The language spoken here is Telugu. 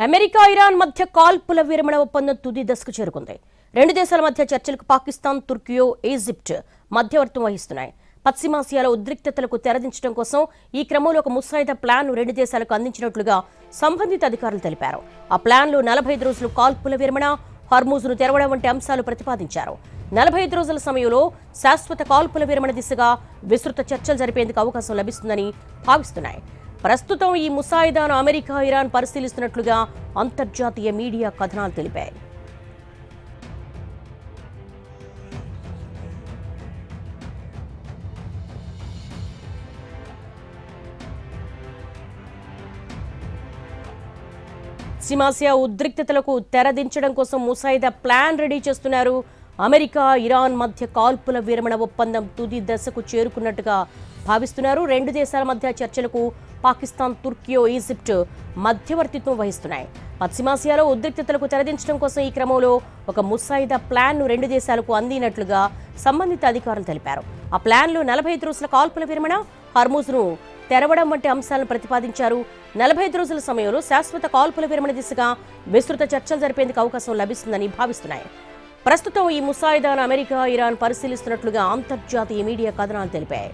అమెరికా ఇరాన్ మధ్య కాల్పుల విరమణ ఒప్పందం తుది దశకు చేరుకుంది. రెండు దేశాల మధ్య చర్చలకు పాకిస్తాన్, తుర్కీ, ఈజిప్ట్ మధ్యవర్తం వహిస్తున్నాయి. పశ్చిమాసియాలో ఉద్రిక్తతలకు తెరదించడం కోసం ఈ క్రమంలో ఒక ముసాయిదా ప్లాన్ రెండు దేశాలకు అందించినట్లుగా సంబంధిత అధికారులు తెలిపారు. ఆ ప్లాన్లో 45 రోజులు కాల్పుల విరమణ, హార్మూజ్ను తెరవడం వంటి అంశాలు ప్రతిపాదించారు. 45 రోజుల సమయంలో శాశ్వత కాల్పుల విరమణ దిశగా విస్తృత చర్చలు జరిపేందుకు అవకాశం లభిస్తుందని భావిస్తున్నాయి. ప్రస్తుతం ఈ ముసాయిదాను అమెరికా, ఇరాన్ పరిశీలిస్తున్నట్లుగా అంతర్జాతీయ మీడియా కథనాలు తెలిపాయి. పశ్చిమాసియా ఉద్రిక్తతలకు తెరదించడం కోసం ముసాయిదా ప్లాన్ రెడీ చేస్తున్నారు. అమెరికా, ఇరాన్ మధ్య కాల్పుల విరమణ ఒప్పందం తుది దశకు చేరుకున్నట్టుగా భావిస్తున్నారు. రెండు దేశాల మధ్య చర్చలకు పాకిస్తాన్, తుర్కీ, ఈజిప్ట్ మధ్యవర్తిత్వం వహిస్తున్నాయి. పశ్చిమాసియాలో ఉద్రిక్తతలకు తెరదించడం కోసం ఈ క్రమంలో ఒక ముసాయిదా ప్లాన్ను రెండు దేశాలకు అందినట్లుగా సంబంధిత అధికారులు తెలిపారు. ఆ ప్లాన్లో 45 రోజుల కాల్పుల విరమణ, హార్మూజ్ను తెరవడం వంటి అంశాలను ప్రతిపాదించారు. 45 రోజుల సమయంలో శాశ్వత కాల్పుల విరమణ దిశగా విస్తృత చర్చలు జరిపేందుకు అవకాశం లభిస్తుందని భావిస్తున్నాయి. ప్రస్తుతం ఈ ముసాయిదాను అమెరికా, ఇరాన్ పరిశీలిస్తున్నట్లుగా అంతర్జాతీయ మీడియా కథనాలు తెలిపాయి.